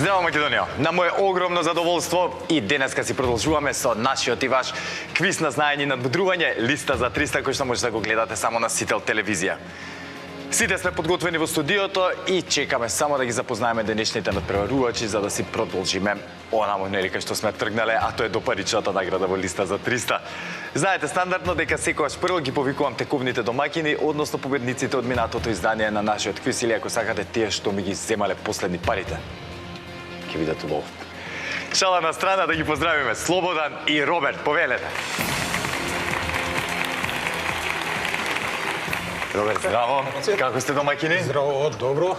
Здраво, Македонија! На моje огромно задоволство и денеска си продолжуваме со нашиот и ваш квиз на знаење и надмудрување, листа за 300, кој што може да го гледате само на Сител телевизија. Сите сме подготвени во студиото и чекаме само да ги запознаеме денешните надпреварувачи за да си продолжиме онаму нели кај што сме тргнале, а тоа е до паричната награда во листа за 300. Знаете стандардно дека секогаш прво ги повикувам тековните домакини, односно победниците од минатото издание на нашиот квиз или ако сакате тие што ми ги земале последни парите. Ќе видите убаво. Шала на страна, да ги поздравиме Слободан и Роберт, повелете. Роберт, здраво. Како сте домакини? Здраво, добро.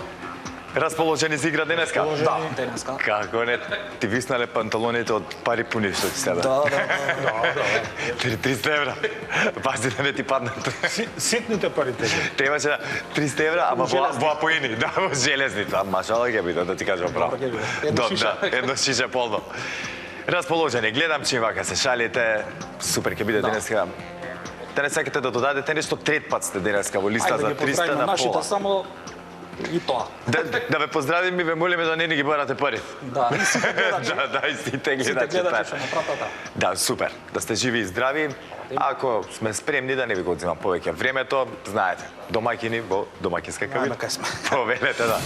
Расположени за игра денеска? Да, денеска. Како не? Ти виснале панталоните од пари пуни што ти себе? Да. 300 евра. Пази да не ти паднат. Ситните парите. Требаше 300 евра, ама во апоини. Да, во железница. Машала ќе биде, да ти кажам право. Едно шише полно. Расположени. Гледам че вака се шалите. Супер ќе биде денеска. Да не сакате да додадете нешто, трет пат сте денеска во листа за 300 на пола. Само и тоа. Да ве поздравим и ве молиме да не ни ги барате пари. Да, и сите гледачи. Да, и сите гледачи. Сите гледачи што напратата. Да, супер. Да сте живи и здрави. Ако сме спремни да не ви го одземам повеќе времето, знаете, домакини во домакинска кабина. Кај сме. Повелете, да.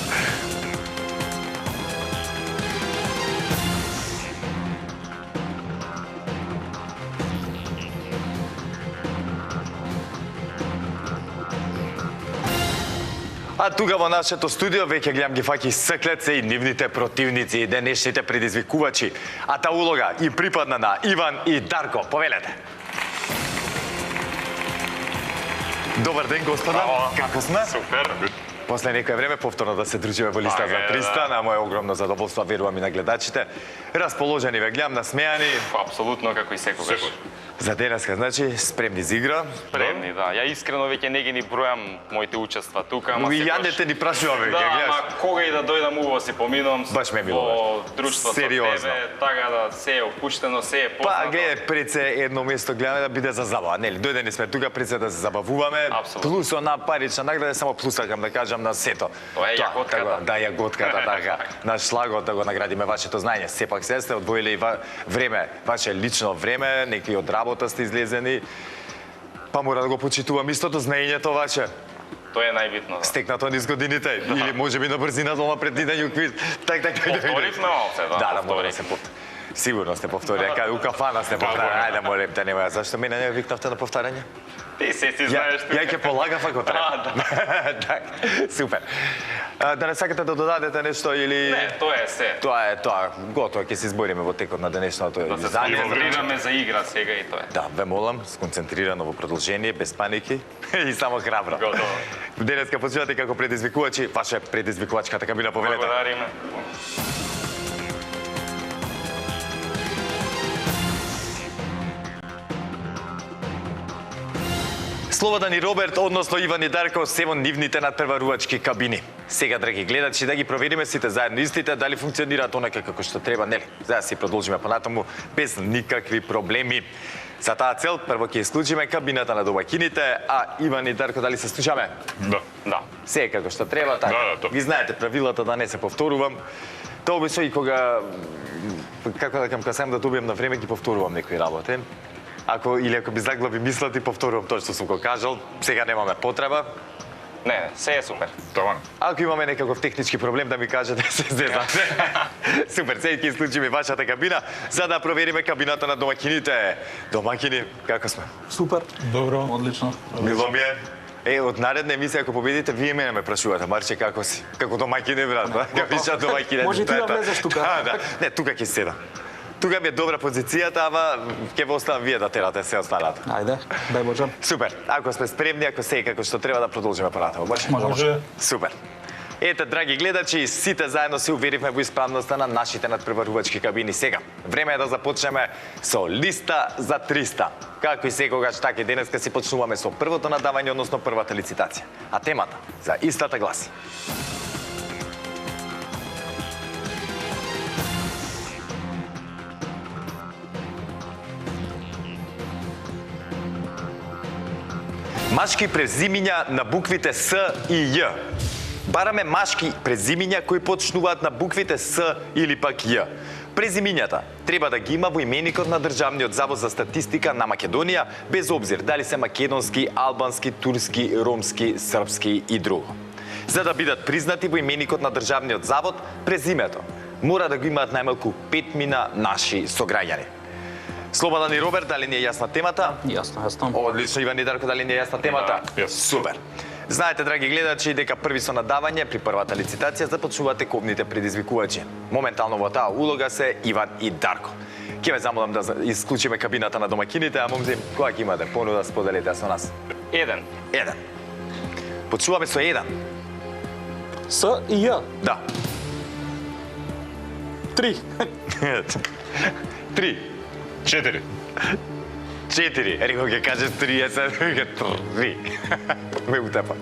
А тука во нашето студио веќе гледам ги фаќи склеце и нивните противници и денешните предизвикувачи. А та улога им припадна на Иван и Дарко. Повелете. Добар ден, господа. Како сме? Супер. После некој време повторно да се дружиме во листа за 300, на моje огромно задоволство, верувам и на гледачите. Расположени ве гледам, насмејани. Апсолутно како и секогаш. За денеска, значи, спремни за игра. Спремни, да. Ја искрено веќе не ги ни бројам моите учества тука, ама И јадете ни прашуваме, Да, ама кога и да дојдам уво си поминувам Баш ме мило, во друштво со сериозно. тебе, така да се е опуштено, се е Па, познато. гледај, пред се едно место гледаме да биде за забава, нели? Дојдени сме тука пред се да се забавуваме. Апсолутно. Плюс она парична награда, само плюсакам да кажам на сето. Тоа е јаготката. Да, јаготката, така. Наш шлагот да го наградиме вашето знаење. Сепак се сте одвоиле и време, ваше лично време, некои од работа сте излезени. Па мора да го почитувам истото знаењето ваше. Тоа е најбитно. Да. Стекнато низ годините или можеби на брзина дома пред идење квиз. Так. Повторивме малце, да. Да, мора да се повтори. Сигурно сте повторија, кај у кафана сте повторија. Ајде, молим те, нема. Зашто мене не викнавте на повтарање? Ти се си знаеш тука. Ја ќе полагав ако треба. Так, супер. Да не сакате да додадете нешто или... Не, тоа е се. Тоа е тоа. Готово, ќе се избориме во текот на денешното Да се издание. концентрираме за игра сега и тоа е. Да, ве молам, сконцентрирано во продолжение, без паники и само храбро. Готово. Денеска почивате како предизвикувачи, ваше предизвикувачката кабина, повелете. Благодариме. Слободан и Роберт, односно Иван и Дарко, се во нивните надпреварувачки кабини. Сега, драги гледачи, да ги провериме сите заедно истите, дали функционираат онака како што треба, нели? За да си продолжиме понатаму без никакви проблеми. За таа цел, прво ќе исклучиме кабината на домакините, а Иван и Дарко, дали се слушаме? Да. Се како што треба, така. Да, Ги знаете правилата, да не се повторувам. Тоа обично и кога, како да кога сам да добијам на време, ги повторувам некои работи. Ако би заглави мислат и повторувам тоа што сум го кажал, сега немаме потреба. Не, се е супер. Ако имаме некаков технички проблем, да ми кажете, се зезате. Супер, сега ќе исклучиме вашата кабина, за да провериме кабината на домакините. Домакини, како сме? Супер. Добро. Одлично. Мило ми е. Од наредна емисија, ако победите, вие мене ме прашувате, Марче, како си? Како домакини, брат? Како виша домакини? Може ти да влезеш тука. Да. Не, тука ќе седам. Тука ми е добра позицијата, ама ќе ве оставам вие да терате се останат. Ајде, дај Боже. Супер. Ако сме спремни, ако се како што треба да продолжиме понатаму. Може. Супер. Ете, драги гледачи, сите заедно се уверивме во исправноста на нашите надпреварувачки кабини сега. Време е да започнеме со листа за 300. Како и секогаш, така и денеска си почнуваме со првото надавање, односно првата лицитација. А темата за истата гласи: машки презимиња на буквите С и Ј. Бараме машки презимиња кои почнуваат на буквите С или пак Ј. Презимињата треба да ги има во именикот на Државниот завод за статистика на Македонија, без обзир дали се македонски, албански, турски, ромски, српски и друго. За да бидат признати во именикот на Државниот завод, презимето мора да го имаат најмалку 5 мина наши сограѓани. Слободан и Роберт, дали ни е јасна темата? Јасно, јасно. Одлично, Иван и Дарко, дали ни е јасна темата? Да, јасно. Супер. Знаете, драги гледачи, дека први со надавање при првата лицитација започнувате кобните предизвикувачи. Моментално во таа улога се Иван и Дарко. Ќе ве замолам да исклучиме кабината на домакините, а момци, која ќе имате понуда споделете со нас? 1. 1. Почнуваме со 1. С и Ј. Да. 3. 3. 4. 4. Рекол ќе каже 30, вика 3. Ме утепа.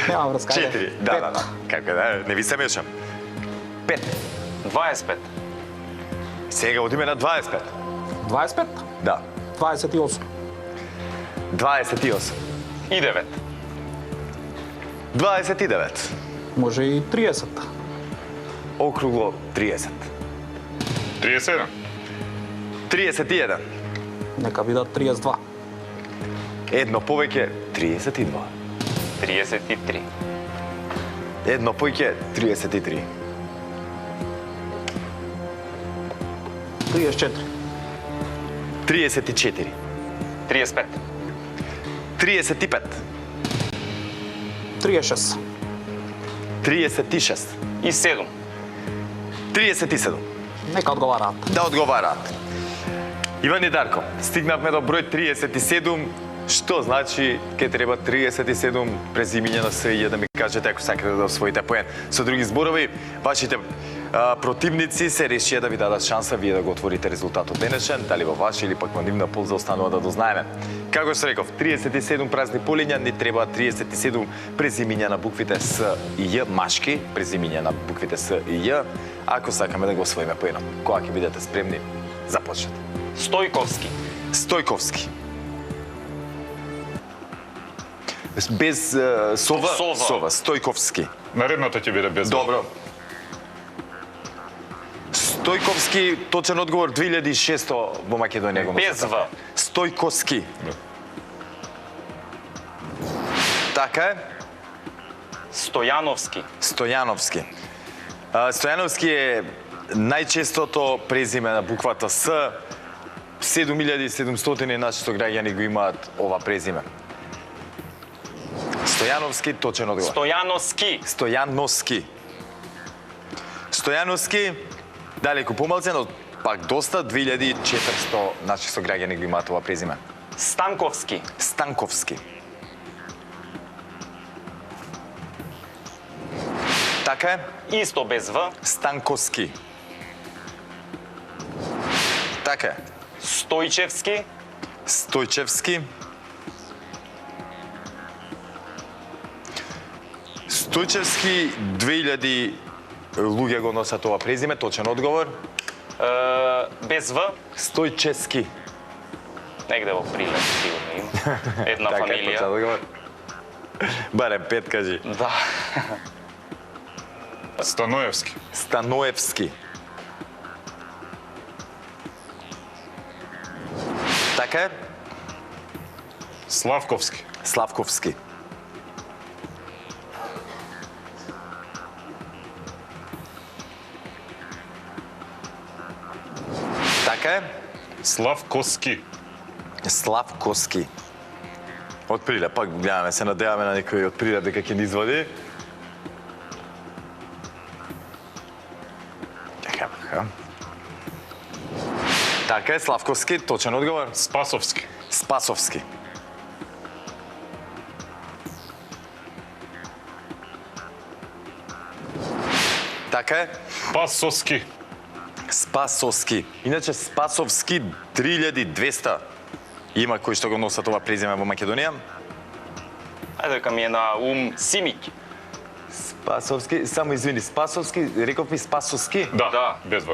Нема врска. 4. Да. Како да, не ви се мешам. 5. 25. Сега одиме на 25. 25. Да. 28. 28. И 9. 29. Може и 30. Округло 30. 37. 31. Нека бидат 32. Едно повеќе 32. 33. Едно повеќе 33. 34. 34. 35. 35. 36. 36. И 7. 37. Нека одговараат. Да одговараат. Иван и Дарко, стигнавме до број 37, што значи ке треба 37 презимиња на С и Ј да ми кажете ако сакате да освоите поен. Со други зборови, вашите противници се решија да ви дадат шанса вие да го отворите резултатот денешен, дали во ваша или пак во нивна полза останува да дознаеме. Како што реков, 37 празни полиња, ни треба 37 презимиња на буквите С и Ј, машки, презимиња на буквите С и Ј, ако сакаме да го освоиме поеном. Кога ќе бидете спремни, започнете. Стојковски. Стојковски. Без сова? Сова. Стојковски. Наредната ќе биде без. Добро. Стојковски, точен одговор 2600 во Македонија го Без носат. В. Стојковски. Така е. Стојановски. Стојановски. Стојановски е најчестото презиме на буквата С. 7700 наши сограѓани го имаат ова презиме. Стојановски, точен одговор. Стојановски. Стојановски. Стојановски, далеку помалце, но пак доста, 2400 наши сограѓани го имаат ова презиме. Станковски. Станковски. Така е. Исто без В. Станковски. Така е. Стојчевски. Стојчевски. Стојчевски, 2000 луѓе го носат ова презиме, точен одговор. Без В. Стојчевски. Негде во Прилеп сигурно има. Една Така е, точен фамилија. одговор. Барем 5 кажи. Да. Станоевски. Станоевски. Така е. Славковски. Славковски. Така е. Славковски. Славковски. Од Прилеп, пак гледаме, се надеваме на некој од Прилеп дека ќе ни изводи. Така. Така е, Славковски, точен одговор. Спасовски. Спасовски. Така е. Пасоски. Спасовски. Иначе Спасовски 3200 има кои што го носат ова презиме во Македонија. Ајде дека ми е на ум Симиќ. Спасовски, само извини, Спасовски, реков ми Спасовски. Да, Да. без В.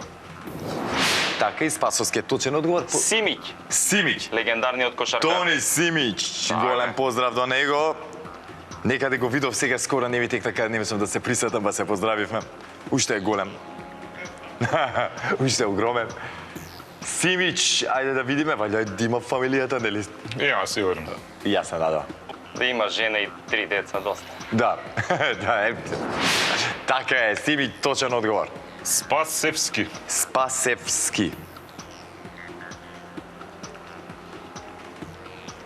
Така и Спасовски е точен одговор. Симиќ. Симиќ. Легендарниот кошаркар. Тони Симиќ. Така. Голем поздрав до него. Некаде го видов сега скоро, не ви тек така, не мислам да се присетам, ба се поздравивме. Уште е голем. Уште е огромен. Симич, ајде да видиме, валја да има фамилијата, нели? Има, сигурно. И јас се надам. Да има жена и 3 деца, доста. Да, да, е. Така е, Симич, точен одговор. Спасевски. Спасевски.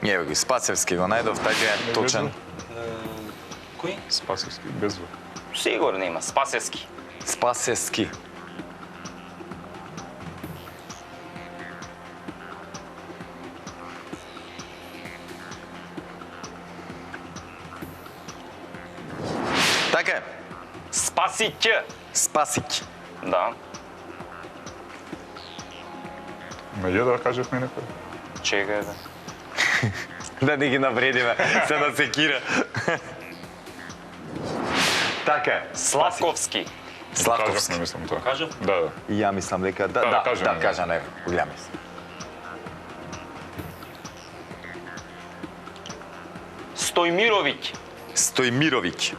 Ево ги, Спасевски го најдов, така е точен. Кој? Спасевски, без В. Сигурно има. Спасевски. Спасевски. Така е. Спасиќ. Спасик. Да. Ме ја да кажевме некој. Чекај да. Да не ги навредиме, се да секира. Така е. Славковски. Славковски. Кажавме, мислам тоа. Кажав? Да, да. И ја мислам дека да, Да, да, кажа, да, не. кажа не, голям се. Стојмировиќ. Стојмировиќ.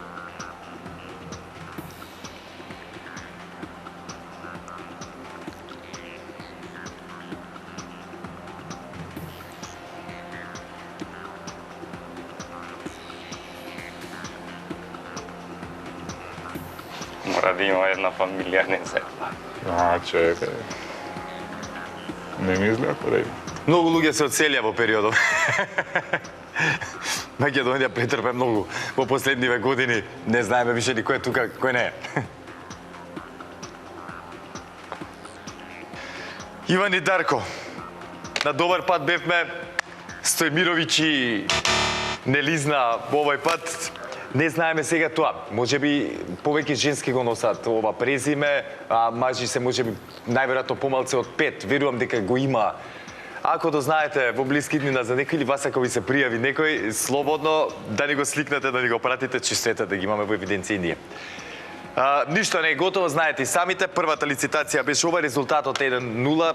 Мора да има една фамилија, не се. А, чекај. Не ми изгледа кој има. Многу луѓе се одселија во периодов. Македонија претрпе многу во последниве години. Не знаеме више ни кој е тука, кој не е. Иван и Дарко. На добар пат бевме. Стојмировиќ и Нелизна во овој пат. Не знаеме сега тоа. Можеби повеќе женски го носат ова презиме, а мажи се можеби најверојатно помалце од 5. Верувам дека го има. Ако да знаете во блиски дни за некој или вас ако ви се пријави некој, слободно да ни го сликнете, да ни го пратите, чистете да ги имаме во евиденција и ние. Ништо не е готово, знаете и самите. Првата лицитација беше ова, резултатот 1-0.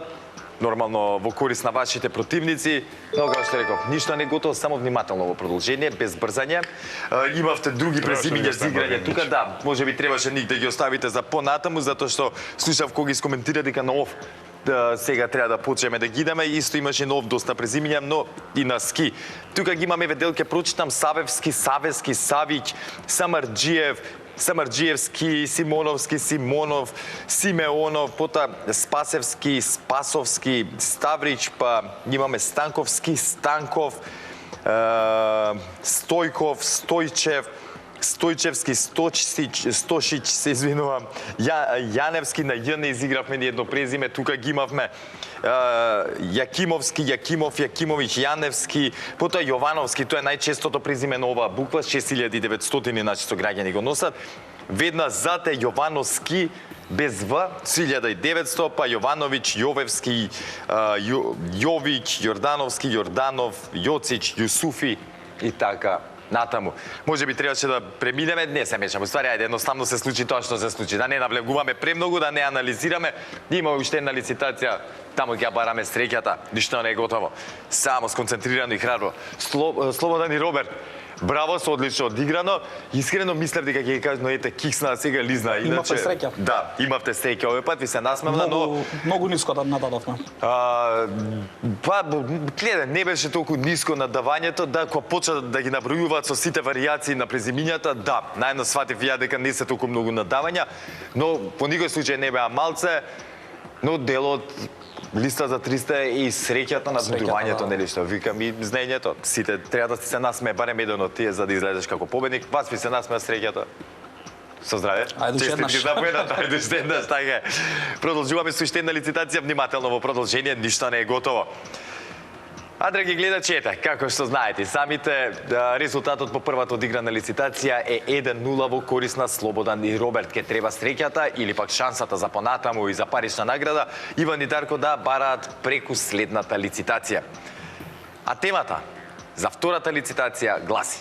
Нормално во корист на вашите противници. Но како што реков, ништо не е готово, само внимателно во продолжение, без брзање. Имавте други презимиња за играње тука, да, можеби требаше ник да ги оставите за понатаму, затоа што слушав кога ги скоментира дека на ов сега треба да почнеме да ги идеме, исто имаше нов доста презимиња, но и на ски. Тука ги имаме веделке, прочитам Савевски, Савески, Савиќ, Самарџиев, Самарџиевски, Симоновски, Симонов, Симеонов, пота Спасевски, Спасовски, Ставрич, па имаме Станковски, Станков, Стојков, Стојчев, Стојчевски, Стошич, се извинувам, Јаневски, на Ј не изигравме ни едно презиме, тука ги имавме Јакимовски, Јакимов, Јакимовиќ, Јаневски, потоа Јовановски, тоа е најчестото презиме на оваа буква, 6900 значи со граѓани го носат. Веднаш зад е Јовановски, без В, 1900, па Јовановиќ, Јовевски, Јовиќ, Јордановски, Јорданов, Јоцич, Јусуфи и така натаму. Може би требаше да преминеме, не се мешам. Уствари, ајде, едноставно се случи тоа што се случи. Да не навлегуваме премногу, да не анализираме. Има уште една лицитација, таму ќе ја бараме среќата. Ништо не е готово. Само сконцентрирано и храбро. Слободан и Роберт. Браво, со одлично одиграно. Искрено мислев дека ќе кажа, но ете киксна сега Лизна. Имавте среќа. Да, имавте среќа овој пат, ви се насмевна, но Многу ниско да нададовме. Па, гледа, не беше толку ниско надавањето, да, кога почна да ги набројуваат со сите варијации на презимињата, да, најдно сватив ја дека не се толку многу надавања, но по никој случај не беа малце, но делот листа за 300 и среќата на збудувањето, да. нели што викам и знаењето. Сите треба да си се насмее барем еден од тие за да излезеш како победник. Вас ви се насмеа среќата. Со здраве. Ајде уште еднаш. Честитки за поедната, ајде уште еднаш, така е. Продолжуваме со уште една лицитација, внимателно во продолжение, ништо не е готово. А, драги гледачи, ете, како што знаете, самите резултатот по првата одиграна лицитација е 1-0 во корист на Слободан и Роберт. Ке треба среќата или пак шансата за понатаму и за парична награда, Иван и Дарко да бараат преку следната лицитација. А темата за втората лицитација гласи: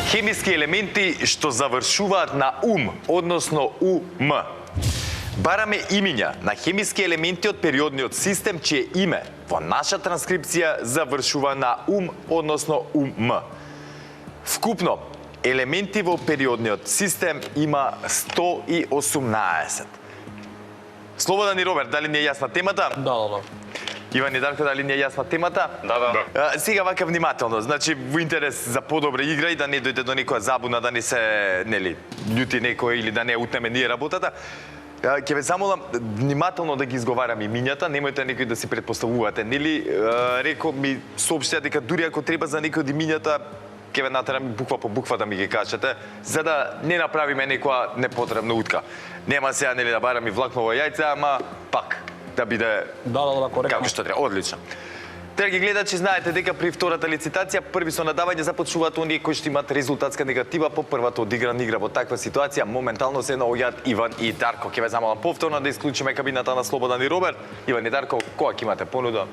Хемиски елементи што завршуваат на односно ум. Бараме имиња на хемиски елементи од периодниот систем чие име во наша транскрипција завршува на односно ум. Вкупно, елементи во периодниот систем има 118. Слободан и Роберт, дали ни е јасна темата? Да. Иван и Дарко, дали ни е јасна темата? Да. Сега вака внимателно, значи во интерес за подобра игра и да не дојде до некоја забуна, да не се, нели, љути некој или да не утнеме ние работата. Ќе ве замолам внимателно да ги изговарам имињата, немојте некој да си предпоставувате, нели? Реко ми соопштија дека дури ако треба за некој од имињата ќе ве натерам буква по буква да ми ги кажете, за да не направиме некоја непотребна утка. Нема сега, нели, да барам и влакново јајце, ама пак да биде Да, коректно. како што треба. Одлично. Драги гледачи, знаете дека при втората лицитација први со надавање започнуваат оние кои што имаат резултатска негатива по првата одиграна игра. Во таква ситуација моментално се наоѓаат Иван и Дарко. Ќе ве замолам повторно да исклучиме кабината на Слободан и Роберт. Иван и Дарко, која ќе имате понуда?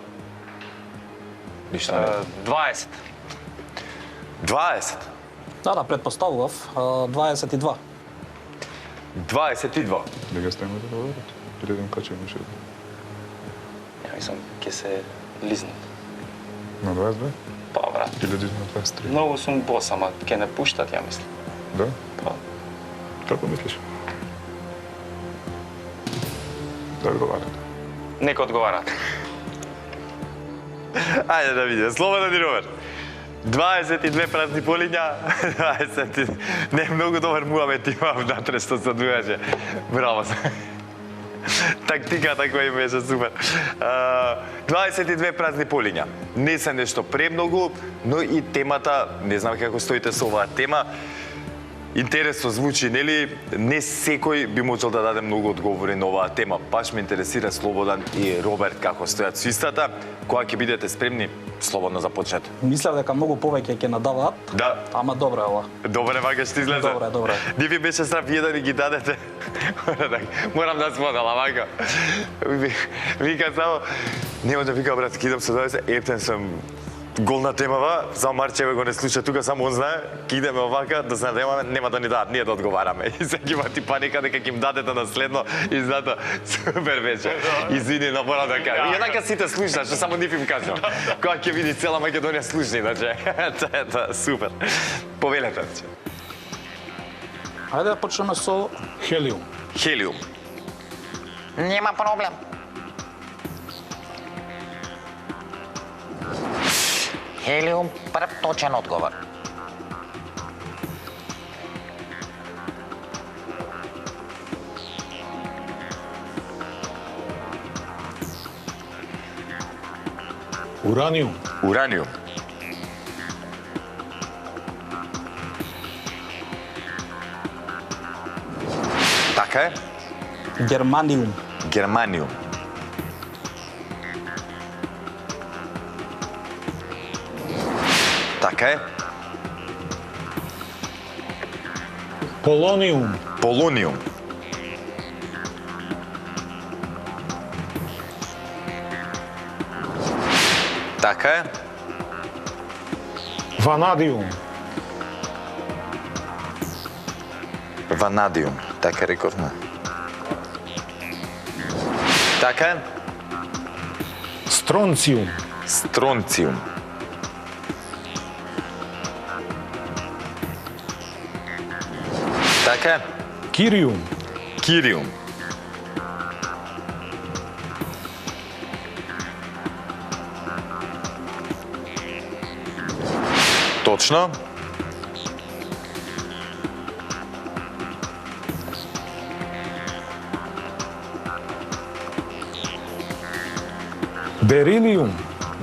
Ништа не. 20. 20. Да, предпоставував. 22. 22. Дека сте имате да говорите? Или да им качим уши? Ја мислам, ќе се лизнат. На 22? Па, брат. Или да на 23? Многу сум бос, ама ќе не пуштат, ја мислам. Да? Па, Како мислиш? Да одговарате. нека одговарат. Ајде да видиме. Слободан и Роберт. 22 празни полиња, 20. Не е многу добар муамет имам внатре што се одвијаше. Браво. Тактиката која им беше супер. 22 празни полиња. Не се нешто премногу, но и темата, не знам како стоите со оваа тема, интересно звучи, нели? Не секој би можел да даде многу одговори на оваа тема. Баш ме интересира Слободан и Роберт како стојат со истата. Кога ќе бидете спремни, слободно започнете. Мислев дека многу повеќе ќе надаваат. Да. Ама добро е ова. Добре, вака ще излезе. Добре. Не ви беше страв вие да ни ги дадете. Морам да споделам, вака. Вика само, нема да вика, брат, кидам со 20, ептен сум голна темава, само Марчеве го не слуша тука, само он знае, ки идеме овака, да се надеваме, нема да ни дадат, ние да одговараме. И сега има ти паника дека ќе им дадете наследно и зато супер беше. Извини, но морам да кажам. И однака сите слушна, што само нив им кажам. Кога ќе види цела Македонија слушни, значи. Ето, супер. Повелете. Ајде да почнеме со хелиум. Хелиум. Нема проблем. Хелиум, прв точен одговор. Ураниум. Ураниум. Така е. Германиум. Германиум. Така е. Полониум. Полониум. Така е. Ванадиум. Ванадиум. Така рековме. Така е. Стронциум. Стронциум. Така е. Кириум. Кириум. Точно. Берилиум.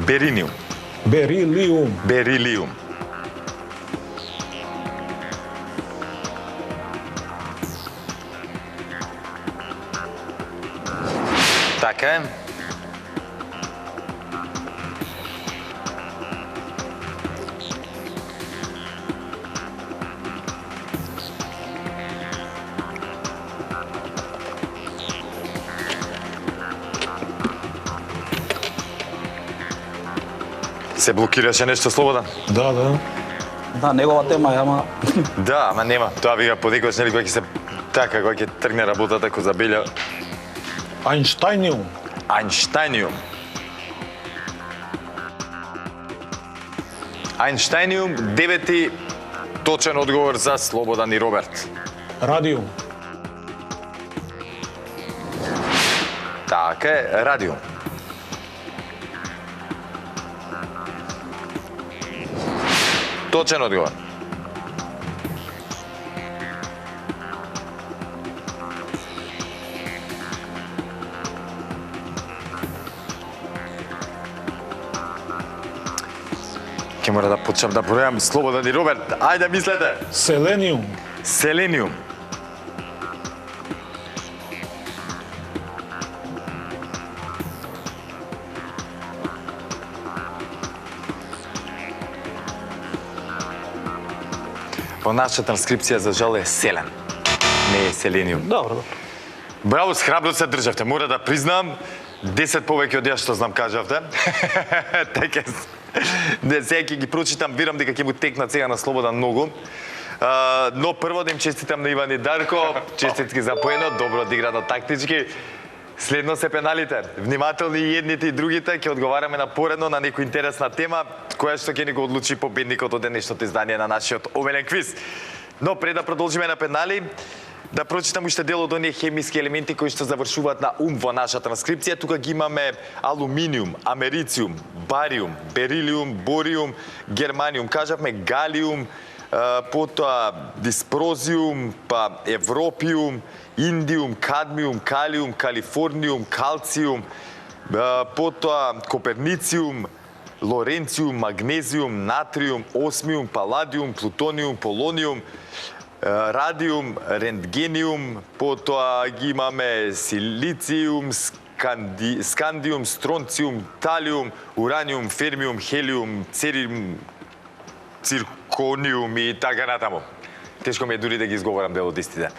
Бериниум. Берилиум. Берилиум. Така е. Се блокираше нешто, Слободан? Да. Да, негова тема е, ама Да, ама нема. Тоа вика подекојаш нели кој ќе се така кој ќе тргне работата кој забелја Айнштайниум. Айнштайниум. Айнштайниум, девети точен одговор за Слободан и Роберт. Радиум. Така е, радиум. Точен одговор. Ке мора да почнам да бројам Слободан и Роберт. Ајде мислете. Селениум. Селениум. По нашата транскрипција за жал е селен. Не е селениум. добро. Браво, с храбро се државте. Мора да признам, 10 повеќе од ја што знам кажавте. Така сега ќе ги прочитам, вирам дека ќе му текнат сега на Слободан многу. Но прво да им честитам на Иван и Дарко, честитки за поено, добро одиграно тактички. Следно се пеналите. Внимателни и едните и другите, ќе одговараме на поредно на некоја интересна тема, која што ќе ни го одлучи победникот од денешното издание на нашиот омилен квиз. Но пред да продолжиме на пенали, да прочитам уште дел од оние хемиски елементи кои што завршуваат на ум во наша транскрипција. Тука ги имаме алуминиум, америциум, бариум, берилиум, бориум, германиум, кажавме галиум, потоа диспрозиум, па европиум, индиум, кадмиум, калиум, калифорниум, калциум, потоа копернициум, лоренциум, магнезиум, натриум, осмиум, паладиум, плутониум, полониум, радиум, рентгениум, потоа ги имаме силициум, скандиум, стронциум, талиум, ураниум, фермиум, хелиум, цериум, циркониум и така натаму. Тешко ми е дури да ги изговорам дел од истите.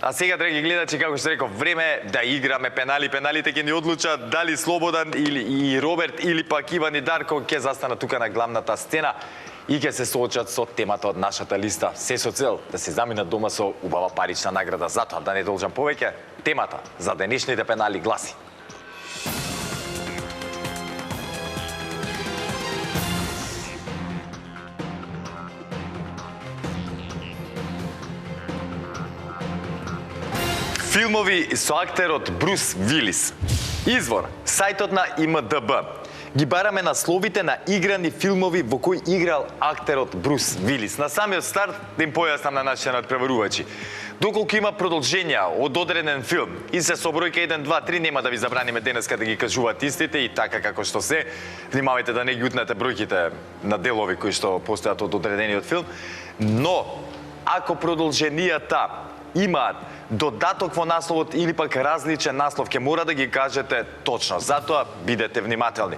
А сега, драги гледачи, како што реков, време е да играме пенали. Пеналите ќе ни одлучат дали Слободан и Роберт или пак Иван и Дарко ќе застанат тука на главната сцена и ќе се соочат со темата од нашата листа. Се со цел да се заминат дома со убава парична награда. Затоа, да не должам повеќе, темата за денешните пенали гласи: филмови со актерот Брус Вилис. Извор, сајтот на ИМДБ. Ги бараме насловите на играни филмови во кои играл актерот Брус Вилис. На самиот старт да им појаснам на нашите надпреварувачи. Доколку има продолженја од одреден филм и се со бројка 1, 2, 3, нема да ви забраниме денеска да ги кажуваат истите и така како што се. Внимавајте да не ги утнете бројките на делови кои што постојат од одредениот филм. Но, ако продолженијата имаат додаток во насловот или пак различен наслов, ќе мора да ги кажете точно. Затоа бидете внимателни.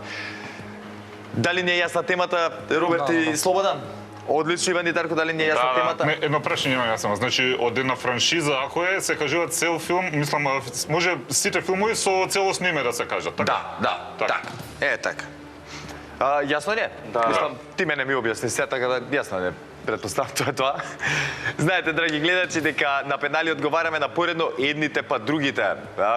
Дали не е јасна темата, Роберт и Слободан? Одлично, Иван и Дарко, дали не е јасна темата? Не, едно прашање имам јас само. Значи, од една франшиза, ако е, се кажува цел филм, мислам, може сите филмови со целосно име да се кажат, така? Да, така. Е, така. Јасно не? Да. Мислам, ти мене ми објасни се, така да јасно не. Предпоставам тоа е тоа. Знаете, драги гледачи, дека на пенали одговараме на поредно едните па другите.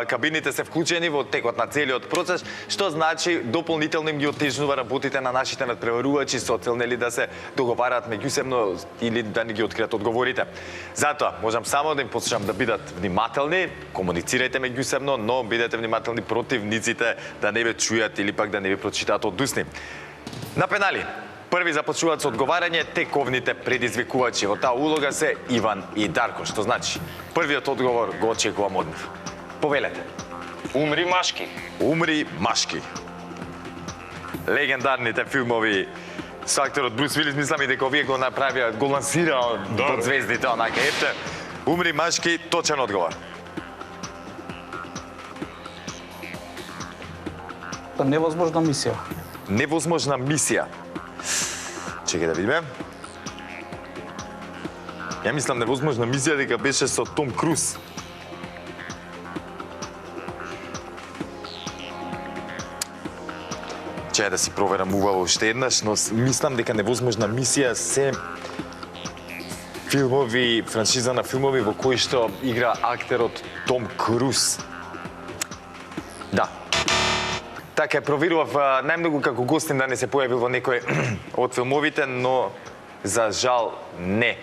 Кабините се вклучени во текот на целиот процес, што значи дополнително им ги отежнува работите на нашите надпреварувачи со цел нели да се договараат меѓусебно или да ни ги откријат одговорите. Затоа, можам само да им посочам да бидат внимателни, комуницирајте меѓусебно, но бидете внимателни противниците да не ве чујат или пак да не ви прочитаат од усни. На пенали први започнуваат со одговарање тековните предизвикувачи. Во таа улога се Иван и Дарко, што значи првиот одговор го очекувам од нив. Повелете. Умри машки. Умри машки. Легендарните филмови со актерот Брус Вилис, мислам и дека овие го направија, го лансираа од звездите, онака, епте. Умри машки, точен одговор. Невозможна мисија. Невозможна мисија. Чекај да видиме. Ја мислам невозможна мисија дека беше со Том Круз. Чекај да си проверам убаво уште еднаш, но мислам дека невозможна мисија се филмови, франшиза на филмови во кои што игра актерот Том Круз. Да. Така, проверував најмногу како гостин да не се појавил во некој од филмовите, но за жал не.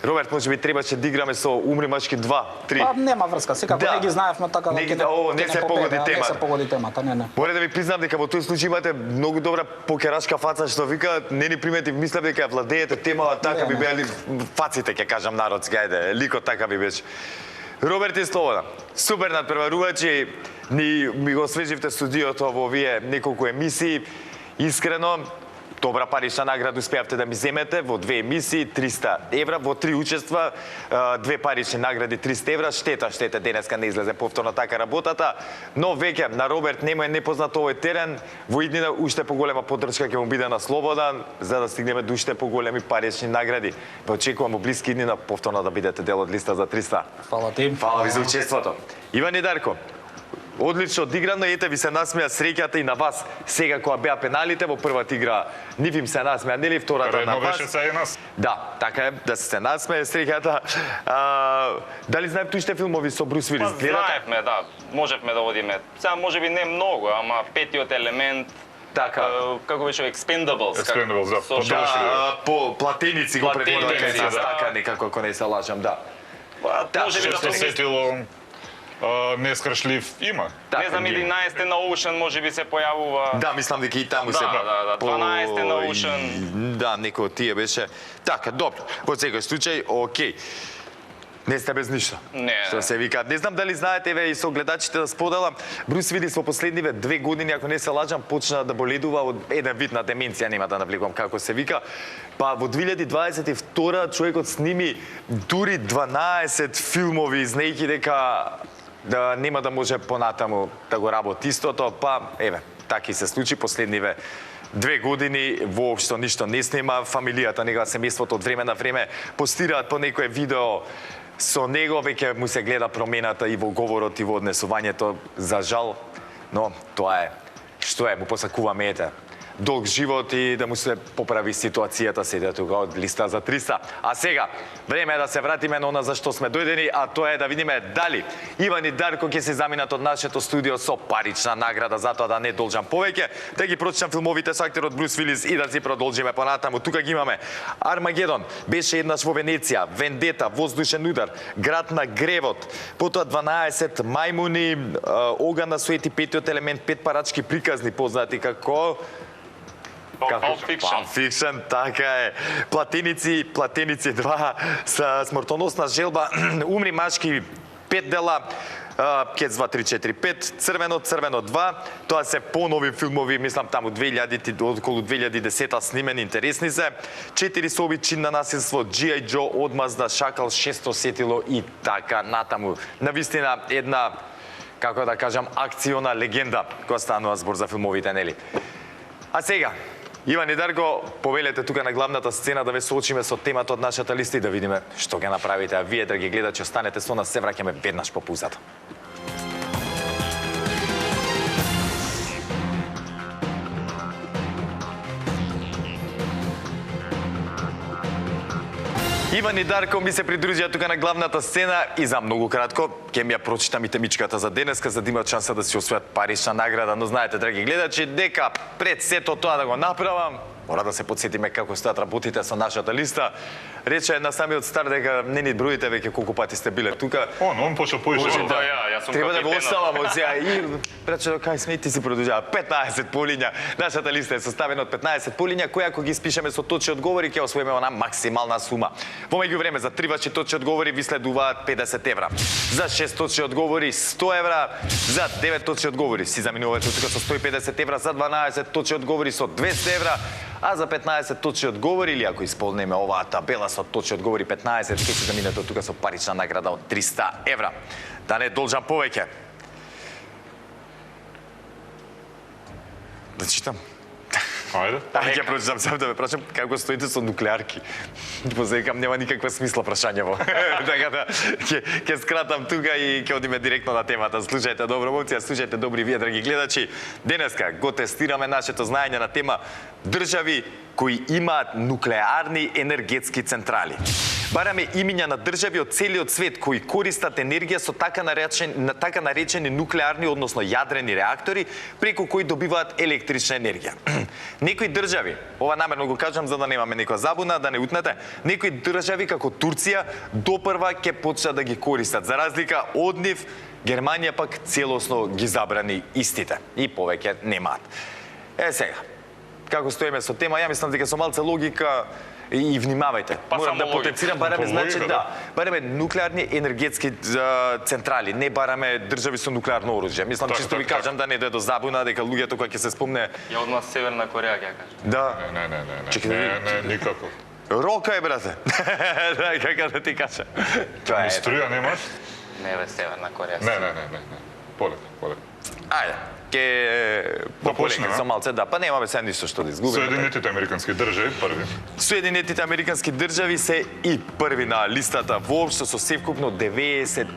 Роберт, може би требаше да играме со Умри мачки 2, 3. Па нема врска, секако Да. не ги знаевме така Не да ги- ќе о, не ќе се победи, погоди а, темата. Не се погоди темата, не. Мора да ви признам дека во тој случај имате многу добра покерашка фаца, што вика, не ни приметив, мислев дека ја владеете темава, така Не, би не. бели фаците, ќе кажам народски, ајде, ликот така би беше. Роберт е слободен. Супер надпреварувач и ми го освеживте студиото во овие неколку емисии. Искрено, добра парична награда успеавте да ми земете во 2 емисии, 300 евра, во 3 учества, 2 парични награди, 300 евра. Штета, денеска не излезе повторно така работата, но веќе на Роберт нема е непознат овој терен, во иднина уште поголема поддршка ќе му биде на Слободан, за да стигнеме до уште поголеми парични награди. Ве очекувам во блиски иднина повторно да бидете дел од листа за 300. Фала ти. Фала ви за учеството. Иван и Дарко, одлично одиграно, ете ви се насмеа среќата и на вас. Сега кога беа пеналите во првата игра, нив им се насмеа, нели втората на Редно вас. беше сега и нас. Да, така е, да се насмее среќата. Дали знаете уште филмови со Брус Вилис? Па, знаевме, да, можевме да одиме. Сега може би не многу, ама петиот елемент, Така. како беше Expendables. Expendables, да, Со- точно. По платеници го Платеници, преводите да. с така некако, ако не се лажам, да. Па, Да, може би да Често помислим. сетило нескршлив има. Така, Не знам, ги- 11 на Ocean може би се појавува. Да, мислам дека и таму Да, се... да, 12 на Ocean. Да, некој од тие беше... Така, добро. Во секој случај, окей. Не сте без ништо. Не. Што се вика. Не знам дали знаете, еве и со гледачите да споделам, Брус Вилис во последниве 2 години, ако не се лажам, почна да боледува од еден вид на деменција, нема да навлегувам како се вика. Па во 2022 човекот сними дури 12 филмови, знаејќи дека да нема да може понатаму да го работи истото, па еве, така и се случи последниве 2 години воопшто ништо не снима, фамилијата нега, семејството од време на време постираат по некое видео со него, веќе му се гледа промената и во говорот и во однесувањето, за жал, но тоа е што е, му посакуваме ете. Долг живот и да му се поправи ситуацијата, седе тука од листа за 300. А сега, време е да се вратиме на она за што сме дојдени, а тоа е да видиме дали Иван и Дарко ќе се заминат од нашето студио со парична награда, затоа да не должам повеќе, да ги прочитам филмовите со актерот Брус Вилис и да си продолжиме понатаму. Тука ги имаме Армагедон, беше еднаш во Венеција, Вендета, Воздушен удар, Град на гревот, потоа 12 мајмуни, Оган на Суети, петиот елемент, 5 парачки приказни, познати како Pulp Fiction. Pulp Fiction, така е. Платеници 2 со смртоносна желба, Умри мачки 5 дела, Кец 2, 3, 4, 5, Црвено 2, тоа се понови филмови, мислам таму 2000, околу 2010 снимени, интересни се. 4 соби, Чин на насилство, G.I. Joe, Одмазда, Шакал, 600 сетило и така натаму. Навистина една, како да кажам, акциона легенда, која станува збор за филмовите, нели? А сега, Иван и Дарко, повелете тука на главната сцена да ве соочиме со темата од нашата листа и да видиме што ќе направите. А вие, драги гледачи, останете со нас, се враќаме веднаш по пузата. Иван и Дарко ми се придружија тука на главната сцена и за многу кратко ќе ми ја прочитам и темичката за денеска за да имат шанса да си освојат парична награда, но знаете, драги гледачи, дека пред сето тоа да го направам, мора да се подсетиме како стојат работите со нашата листа. Рече на самиот старт дека не ни броите веќе колку пати сте биле тука. Он почел поише. Да, јас сум Треба да го капитенот. оставам од сега и прече до кај сме ти си продолжава 15 полиња. Нашата листа е составена од 15 полиња кои ако ги испишеме со точни одговори ќе освоиме она максимална сума. Во меѓувреме за 3 ваши точни одговори ви следуваат 50 евра. За 6 точни одговори 100 евра, за 9 точни одговори си заминувате тука со 150 евра, за 12 точни одговори со 200 евра, а за 15 точни одговори или ако исполнеме оваа табела со точни одговори 15, ќе си заминете тука со парична награда од 300 евра. Да не должам повеќе. Да читам. Ајде. Ајде ќе прочитам сам да ме прашам како стоите со нуклеарки. Позекам нема никаква смисла прашањево. Така да ќе скратам тука и ќе одиме директно на темата. Слушајте добро, момци, слушајте добри вие, драги гледачи. Денеска го тестираме нашето знаење на тема држави кои имаат нуклеарни енергетски централи. Бараме имиња на држави од целиот свет кои користат енергија со така наречени нуклеарни, односно јадрени реактори, преку кои добиваат електрична енергија. Некои држави, ова намерно го кажам за да немаме некоја забуна, да не утнете, некои држави како Турција допрва ќе почнат да ги користат. За разлика од нив, Германија пак целосно ги забрани истите и повеќе немаат. Сега, како стоиме со тема, ја мислам дека со малце логика и внимавајте. Па Морам само да логика. потенцирам, бараме Логика, значи да. бараме нуклеарни енергетски централи, не бараме држави со нуклеарно оружје. Мислам Така, чисто ви така, кажам да не дојде до забуна дека луѓето кои ќе се спомне Ја одма Северна Кореја ќе кажам. да Не. Чекай да Не, никако. рока е брате. Да, како да ти кажа. Тоа е. Струја немаш? Не бе, Северна Кореја. Не. Полека. Ајде. Ке Да почнеме, пополека со малце, да, па немаме се ништо што да изгубиме. Соединетите американски држави први. Соединетите американски држави се и први на листата воопшто со севкупно 93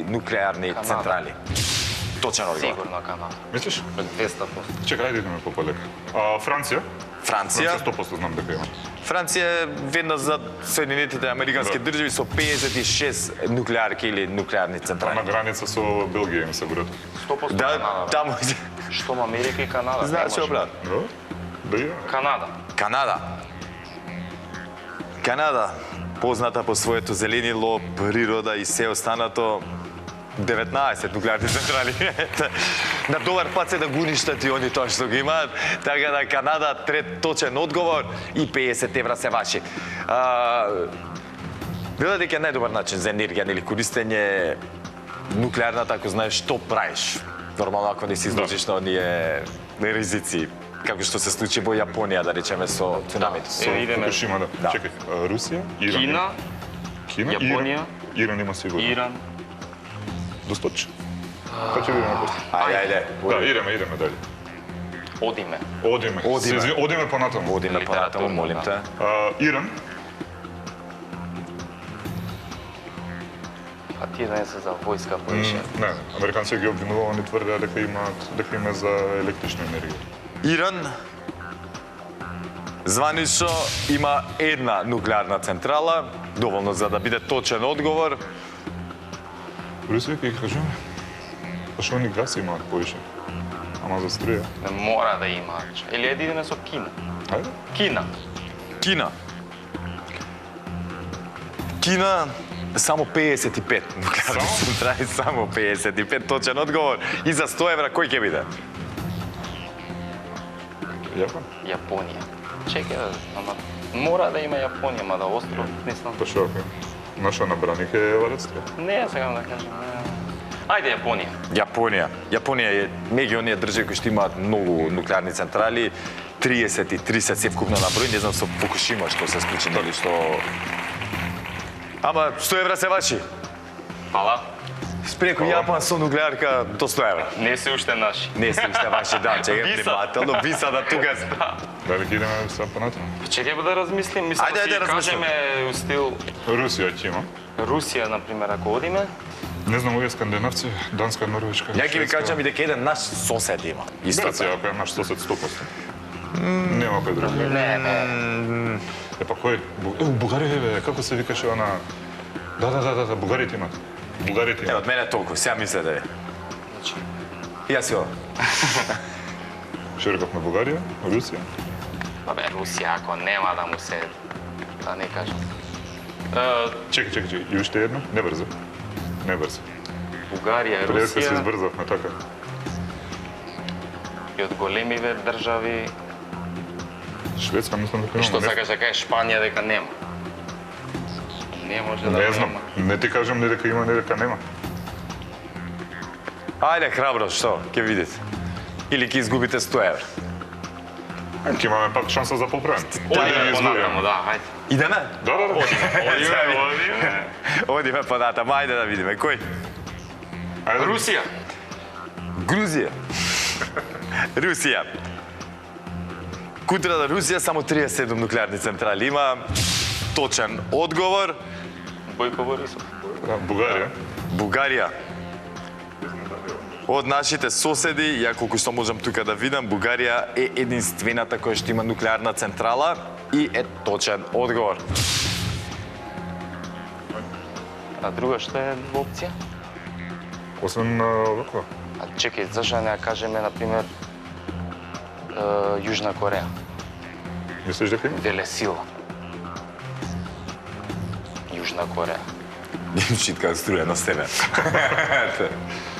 нуклеарни Канада. централи. Точен одговор. Сигурно Канада. Мислиш? 200%. Чекај, ајде идеме пополека. Франција? Франција. 100% знам дека има. Франција е веднаш за Соединетите американски Да. држави со 56 нуклеарки или нуклеарни На централи. граница со Белгија им се брат. 100% Да, Канада. таму Штом Америка и Канада. не значи може. брат. Да ја. Канада. Канада, позната по своето зеленило, природа и се останато, 19 нуклеарни централи. На добар пат се да го уништат и они тоа што ги имаат. Така да Канада трет точен одговор и 50 евра се ваши. Велат дека е најдобар начин за енергија, нели користење нуклеарната, ако знаеш што правиш. Нормално ако не се изложиш на оние ризици, како што се случи во Јапонија, да речеме, со цунамито. Идеме. Фукушима, да. Да. Чекај, Русија, Иран. Кина, Кина, Јапонија, Иран има сигурно. Иран. Досточи. Па ќе видиме после. Ајде. Да, идеме дале. Одиме. Одиме. Одиме понатаму. Одиме понатаму, Литературно, молим те. Иран, А тие да не се за војска поише. не, американците ги обвинува, они тврдеа дека има за електрична енергија. Иран званично има една нуклеарна централа, доволно за да биде точен одговор. Русија ќе ги кажеме. Па што они газ имаат поише. Ама за струја. Не мора да има. Или идеме со Кина. Ајде. Кина. Кина. Кина само 55 нуклеарни Само? централи, само 55 точен одговор. И за 100 евра кој ќе биде? Јапон. Јапонија. Чекај, ама мора да има Јапонија, мада остров, не знам. Па што ако наша набраник е варадство. Не, сакам да кажам. Не. Ајде Јапонија. Јапонија е меѓу оние држави кои што имаат многу нуклеарни централи, 33 се севкупно на број, не знам со Фукушима што се случи, нели што... Ама 100 евра се ваши. Фала. Спреку Јапон со нуклеарка до 100 евра. Не се уште наши. Не се уште ваши, да, чекај Виса. внимателно, виса да тука. Дали ќе идеме сега понатаму? Чекај да размислим, мислам Ајде, да си размислим. кажеме у стил Русија ќе има. Русија, например, ако одиме, Не знам, овие скандинавци, Данска, Норвешка. Ја ќе ви Шведска. кажам и дека еден наш сосед има. Исто Грција, така. ако е наш сосед 100%. Нема кој друг. не. Па кој? Бугарија е, бе, како се викаше она... Да, бугарите имат. Бугарите Е, имат. од мене толку, сега мислете ви. Јас си ова. Што рековме Бугарија, Русија? Абе, Русија, ако нема да му се... Да не кажам. Чекај, и уште едно? Не брзо. Бугарија, Пред се Русија избрзавме, така. и од големиве држави. Шведска, мислам дека Што имаме. сакаш да кажеш Шпанија дека нема? Не може да Не знам, нема. не ти кажам не дека има, не дека нема. Ајде, храбро, што? Ќе видите. Или ќе изгубите 100 евра. Ќе имаме пак шанса за поправен. Одиме понатаму, да, ајде. Идеме? Да. Одиме. Одиме понатаму, ајде да видиме. Кој? Ајде. Русија. Грузија. Русија. Кутрата Русија само 37 нуклеарни централи има. Точен одговор. Бојко Борисов. Да, Бугарија. Бугарија. Од нашите соседи, ја колку што можам тука да видам, Бугарија е единствената која што има нуклеарна централа и е точен одговор. А друга што е опција? Освен ваква. А чекај, зашто не ја кажеме, например, Јужна Кореја? Мислиш дека има? Велесила. Јужна Кореја. Читка струја на себе.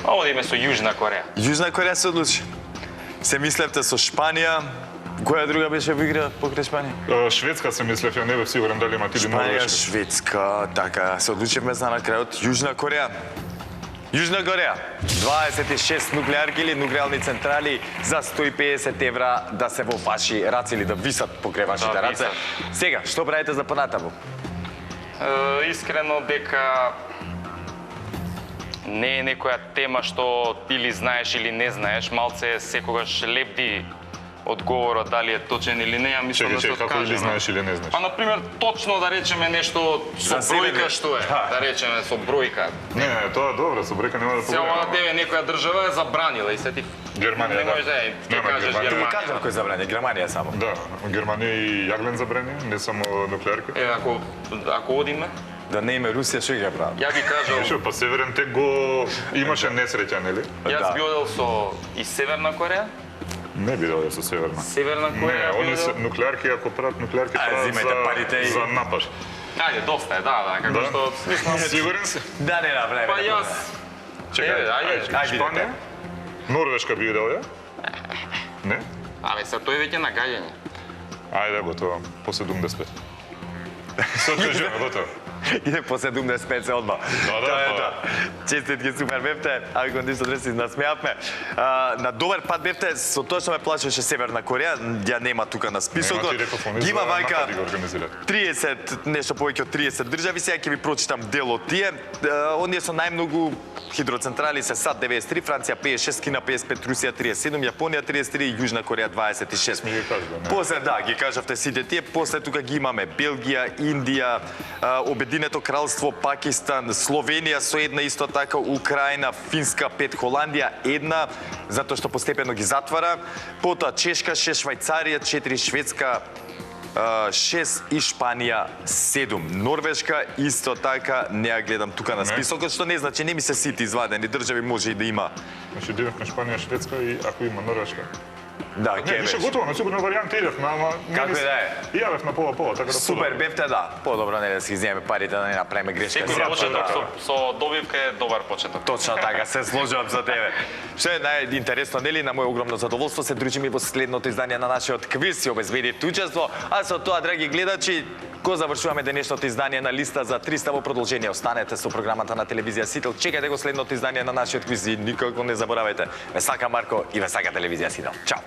А одиме со Јужна Кореја. Јужна Кореја се одлучи. Се мислевте со Шпанија. Која друга беше во игра покрај Шпанија? Шведска се мислев, ја не бев сигурен дали имат или Шпанија, Норвешка. Шведска, така, се одлучивме за на крајот Јужна Кореја. Јужна Кореја, 26 нуклеарки или нуклеарни централи за 150 евра да се во ваши раце или да висат покрај вашите Да, раце. висат. Сега, што правите за понатаму? Искрено дека не е некоја тема што или знаеш или не знаеш, малце секогаш лепди одговорот дали е точен или не, ја мислам да се Чекај, како или откажеме. знаеш или не знаеш? Па, например, точно да речеме нешто со За себе бројка не. што е, Да. да речеме со бројка. Не, тоа е добро, со брека нема да Се ова проблема. тебе некоја држава е забранила и се ти Германија, не да. можеш да ја Нема кажеш Германија. Ти Германија. кажав кој забраня, Германија само. Да, Германија и јаглен забрани, не само нуклеарка. Е, ако одиме, Да не име Русија, што ќе правам? ја би кажал, Вишо, па Северен тек го имаше несреќа, нели? јас Да. би одел со и Северна Кореја, Не би додел со Северна. Северна Не, Кореја би они се одел. нуклеарки, ако прават нуклеарки, прават зимајте парите и- за напад. Ајде, доста е, да, како Да? што смислам. Сигурен си? Да не направиме. Па јас, Чекај, ајде. Ајде, Шпанија? Норвешка би идел, ја? Не? Абе, се тој веќе нагаѓање. Ајде, готово. По 75. Се откажуваме, готово. Иде по 75 се одма. Да, Тоа е па. тоа. Честитки, супер бевте. Ако ништо не се насмеавме. На добар пат бевте, со тоа што ме плашеше Северна Кореја, ја нема тука на списокот. Нема, ти реков, они Ги има за вајка напади го организираат. 30, нешто повеќе од 30 држави, сега ќе ви прочитам дел од тие. Оние со најмногу хидроцентрали се САД 93, Франција 56, Кина 55, Русија 37, Јапонија 33 и Јужна Кореја 26. Ми ги кажа, не. После, да, ги кажавте сите тие. После тука ги имаме Белгија, Индија, Обединето кралство, Пакистан, Словенија со една исто така, Украина, Финска 5, Холандија 1, затоа што постепено ги затвара. Потоа Чешка 6, Швајцарија 4, Шведска 6 и Шпанија 7. Норвешка исто така не ја гледам тука на списокот, што не значи не ми се сите извадени држави, може и да има. Значи, идевме Шпанија, Шведска и ако има Норвешка. Да, Не, ќе више беше. готово, на сигурно варијанти идевме, ама... Како и да е. Јавев на пола-пола, така да... Супер бевте, да. Подобро не да си иземеме парите, да не направиме грешка. Секој Сега, почеток да. со добивка е добар почеток. Точно така, се сложувам за тебе. Што е најинтересно, нели, на моје огромно задоволство се дружиме и во следното издание на нашиот квиз и обезбедите учество, а со тоа, драги гледачи, го завршуваме денешното издание на Листа за 300 во продолжение. Останете со програмата на телевизија Сител, чекајте го следното издание на нашиот квиз и никако не заборавајте. Ве сака Марко и ве сака телевизија Сител. Чао!